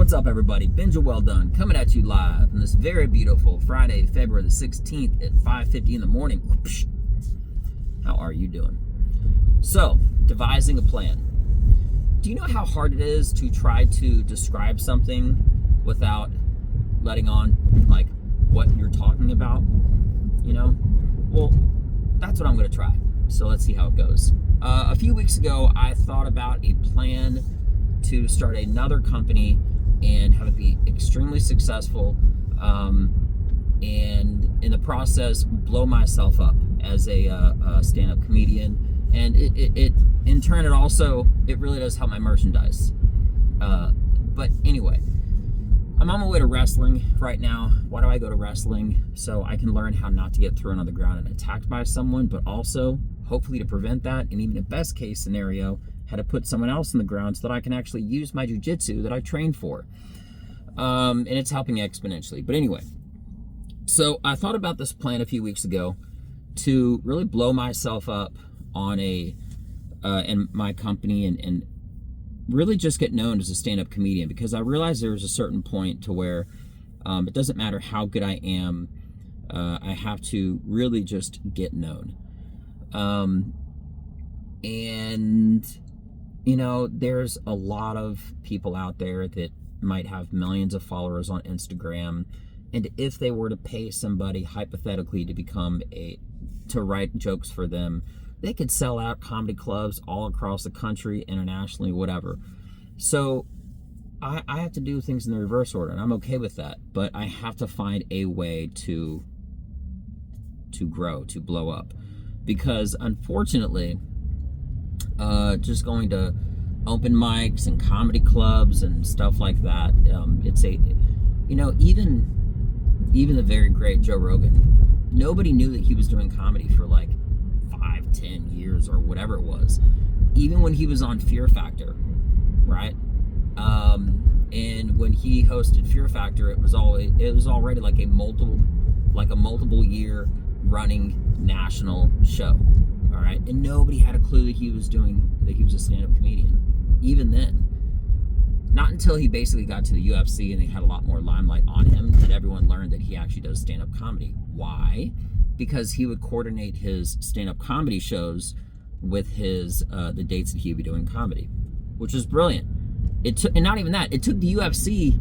What's up, everybody? Benja Welldone coming at you live on this very beautiful Friday, February the 16th at 5:50 in the morning. How are you doing? So, devising a plan. Do you know how hard it is to try to describe something without letting on, like, what you're talking about? You know? Well, that's what I'm going to try. So let's see how it goes. A few weeks ago, I thought about a plan to start another company and have it be extremely successful, and in the process blow myself up as a stand-up comedian. And it in turn, it really does help my merchandise. But anyway, I'm on my way to wrestling right now. Why do I go to wrestling? So I can learn how not to get thrown on the ground and attacked by someone, but also hopefully to prevent that, and even the best case scenario, how to put someone else on the ground so that I can actually use my jiu-jitsu that I trained for. And it's helping exponentially. But anyway, so I thought about this plan a few weeks ago to really blow myself up on in my company and really just get known as a stand-up comedian, because I realized there was a certain point to where it doesn't matter how good I am, I have to really just get known. And you know, there's a lot of people out there that might have millions of followers on Instagram, and if they were to pay somebody hypothetically to write jokes for them, they could sell out comedy clubs all across the country, internationally, whatever. So I have to do things in the reverse order, and I'm okay with that, but I have to find a way to grow, to blow up, because unfortunately, just going to open mics and comedy clubs and stuff like that, even the very great Joe Rogan, nobody knew that he was doing comedy for like 5-10 years or whatever it was, even when he was on Fear Factor, right? And when he hosted Fear Factor, it was already like a multiple year running national show. All right, and nobody had a clue that he was a stand-up comedian, even then. Not until he basically got to the UFC and they had a lot more limelight on him did everyone learn that he actually does stand-up comedy. Why? Because he would coordinate his stand-up comedy shows with his the dates that he would be doing comedy, which was brilliant. And not even that. It took the UFC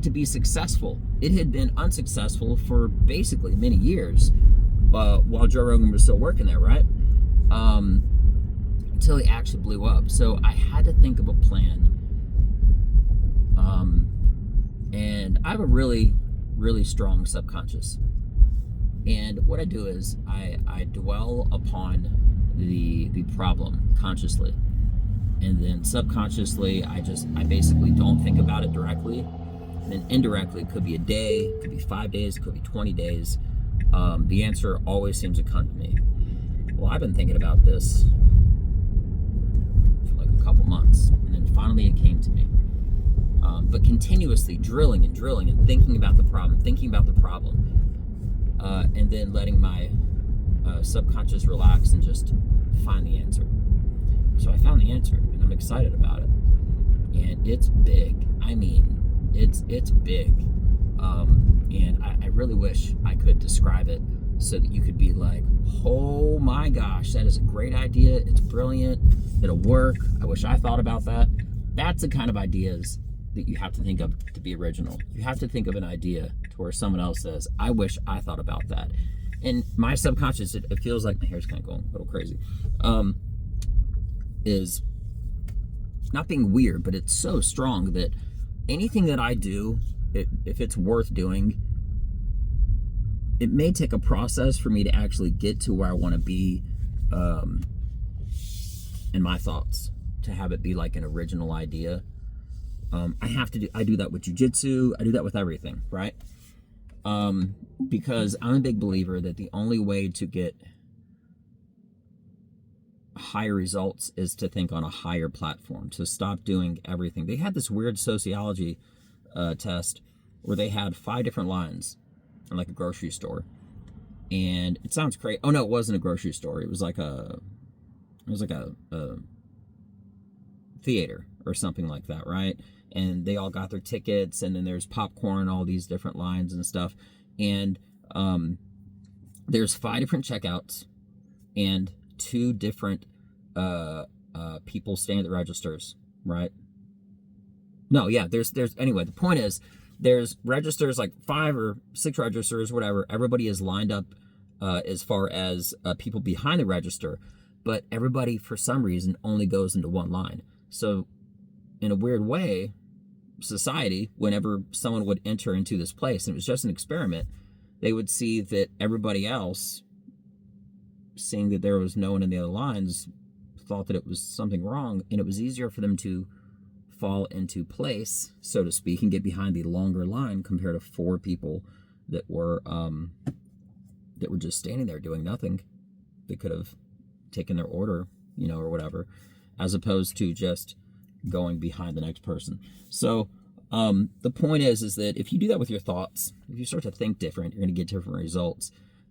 to be successful. It had been unsuccessful for basically many years. While Joe Rogan was still working there, right? Until he actually blew up. So I had to think of a plan. And I have a really, really strong subconscious. And what I do is I dwell upon the problem consciously. And then subconsciously, I basically don't think about it directly. And then indirectly, it could be a day, it could be 5 days, it could be 20 days. The answer always seems to come to me. Well, I've been thinking about this for like a couple months, and then finally it came to me. But continuously drilling and thinking about the problem, and then letting my subconscious relax and just find the answer. So I found the answer, and I'm excited about it. And it's big. I mean, it's big. And I really wish I could describe it so that you could be like, oh my gosh, that is a great idea. It's brilliant. It'll work. I wish I thought about that. That's the kind of ideas that you have to think of to be original. You have to think of an idea to where someone else says, I wish I thought about that. And my subconscious, it feels like my hair's kind of going a little crazy, is not being weird, but it's so strong that anything that I do, if it's worth doing, it may take a process for me to actually get to where I want to be in my thoughts, to have it be like an original idea. I do that with jiu-jitsu. I do that with everything, right? Because I'm a big believer that the only way to get higher results is to think on a higher platform, to stop doing everything. They had this weird sociology test where they had 5 different lines in like a grocery store, and it sounds crazy. Oh no, it wasn't a grocery store. It was like a theater, or something like that, right? And they all got their tickets, and then there's popcorn, all these different lines and stuff. And there's 5 different checkouts and 2 different people staying at the registers, right? No, yeah, there's anyway, the point is there's registers, like 5 or 6 registers, whatever. Everybody is lined up as far as people behind the register, but everybody for some reason only goes into one line. So in a weird way, society, whenever someone would enter into this place, and it was just an experiment, they would see that everybody else, seeing that there was no one in the other lines, thought that it was something wrong, and it was easier for them to fall into place, so to speak, and get behind the longer line compared to 4 people that were just standing there doing nothing. They could have taken their order, or whatever, as opposed to just going behind the next person. So the point is that if you do that with your thoughts, if you start to think different, you're going to get different results,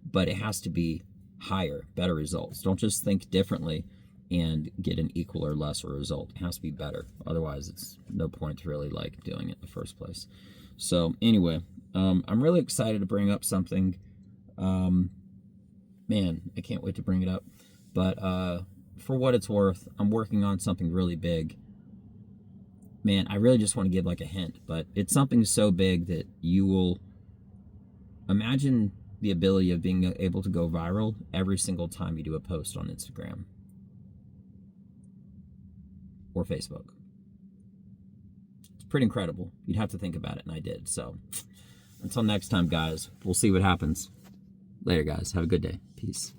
but it has to be higher, better results. Don't just think differently and get an equal or lesser result. It has to be better. Otherwise, it's no point to really like doing it in the first place. So anyway, I'm really excited to bring up something. Man, I can't wait to bring it up. But for what it's worth, I'm working on something really big. Man, I really just want to give like a hint, but it's something so big that you will imagine the ability of being able to go viral every single time you do a post on Instagram or Facebook. It's pretty incredible. You'd have to think about it, and I did. So until next time, guys, we'll see what happens. Later, guys. Have a good day. Peace.